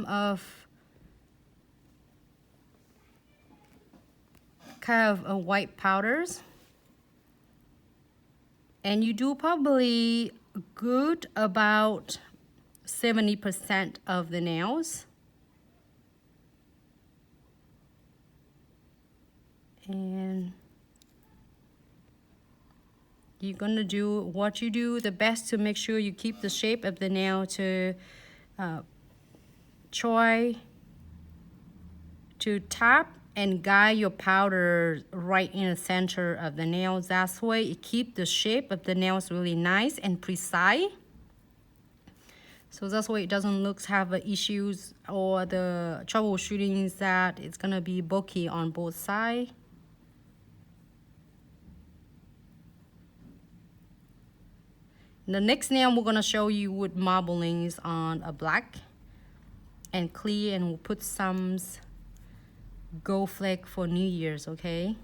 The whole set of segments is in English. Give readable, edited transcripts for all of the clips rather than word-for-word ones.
of white powders, and you do probably good about 70% of the nails. And you're gonna do what you do the best to make sure you keep the shape of the nail, to try to tap and guide your powder right in the center of the nails. That's way it keeps the shape of the nails really nice and precise. So that's why it doesn't look have issues or the troubleshooting is that it's gonna be bulky on both sides. The next nail we're gonna show you with marblings on a black and clear, and we'll put some gold flake for New Year's, okay?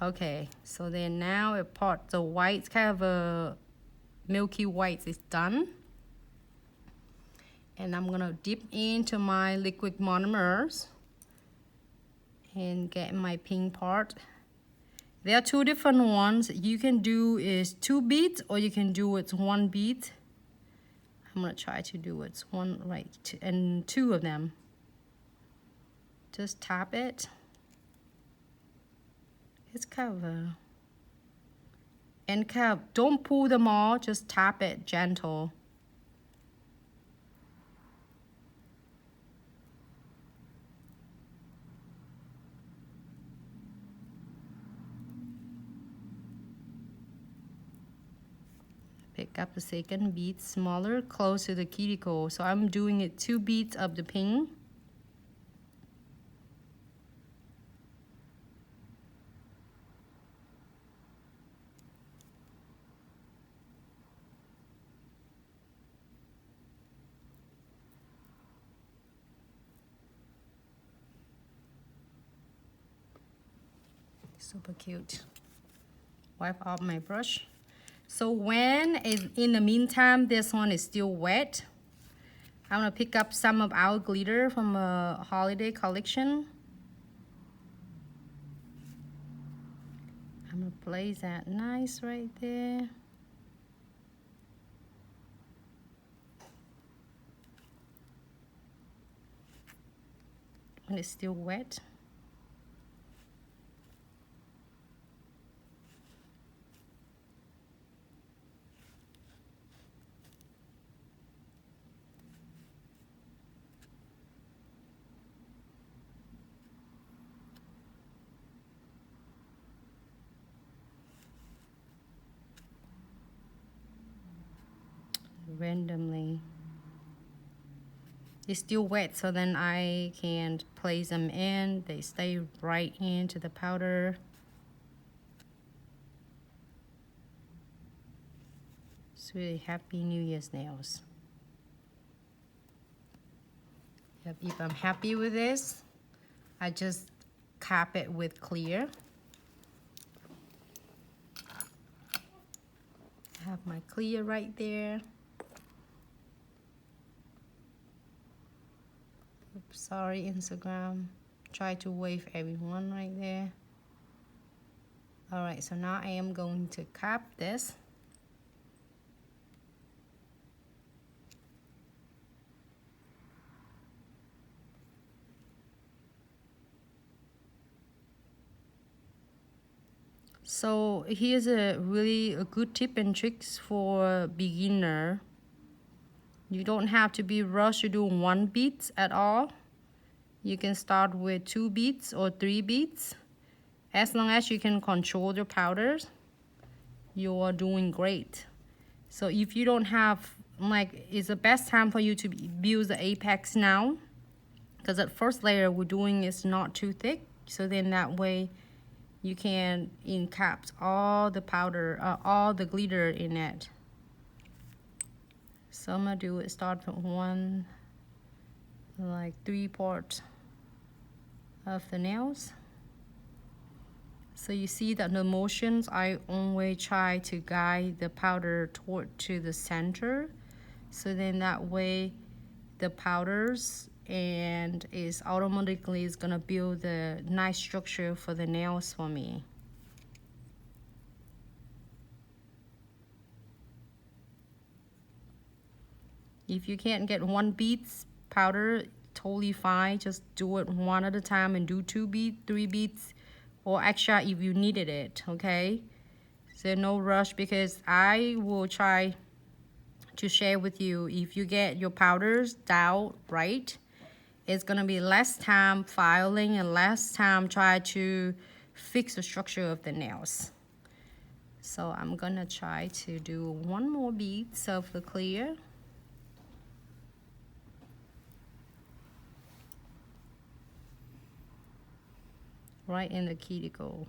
Okay, so then now a part the white, kind of a milky white is done. And I'm gonna dip into my liquid monomers and get my pink part. There are two different ones. You can do is 2 beads, or you can do it 1 bead. I'm gonna try to do it one right and 2 of them. Just tap it. It's kind of a, and kind of don't pull them all, just tap it gentle. Pick up the second bead, smaller, close to the cuticle. So I'm doing it 2 beads of the pink. Super cute. Wipe off my brush. So when is in the meantime this one is still wet, I'm gonna pick up some of our glitter from a holiday collection. I'm gonna place that nice right there. When it's still wet. Randomly. It's still wet, so then I can place them in. They stay right into the powder. It's really happy New Year's nails. Yep, if I'm happy with this, I just cap it with clear. I have my clear right there. Oops, sorry, Instagram. Try to wave everyone right there. Alright, so now I am going to cap this. So here's a good tip and tricks for beginner. You don't have to be rushed to do 1 bead at all. You can start with 2 beads or 3 beads. As long as you can control your powders, you are doing great. So if you don't have, like, it's the best time for you to build the apex now, because that first layer we're doing is not too thick. So then that way you can encaps all the powder, all the glitter in it. So I'm gonna do it, start from 1, like 3 parts of the nails. So you see that the motions, I always try to guide the powder toward to the center. So then that way the powders, and it's automatically is gonna build the nice structure for the nails for me. If you can't get 1 beads powder, totally fine. Just do it one at a time and do 2 beads, 3 beads, or extra if you needed it, okay? So no rush, because I will try to share with you, if you get your powders down right, it's gonna be less time filing and less time try to fix the structure of the nails. So I'm gonna try to do 1 more bead of the clear. Right in the cuticle.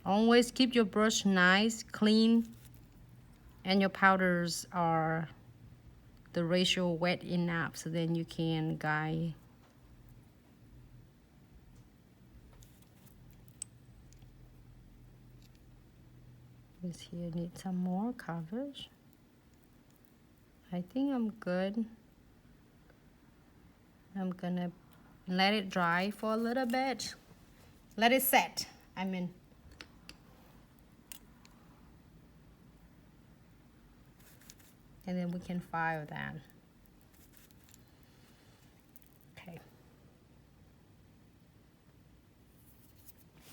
Always keep your brush nice, clean, and your powders are the ratio wet enough, so then you can guide. This here needs some more coverage. I think I'm good. I'm gonna let it dry for a little bit. Let it set, I mean. And then we can file that.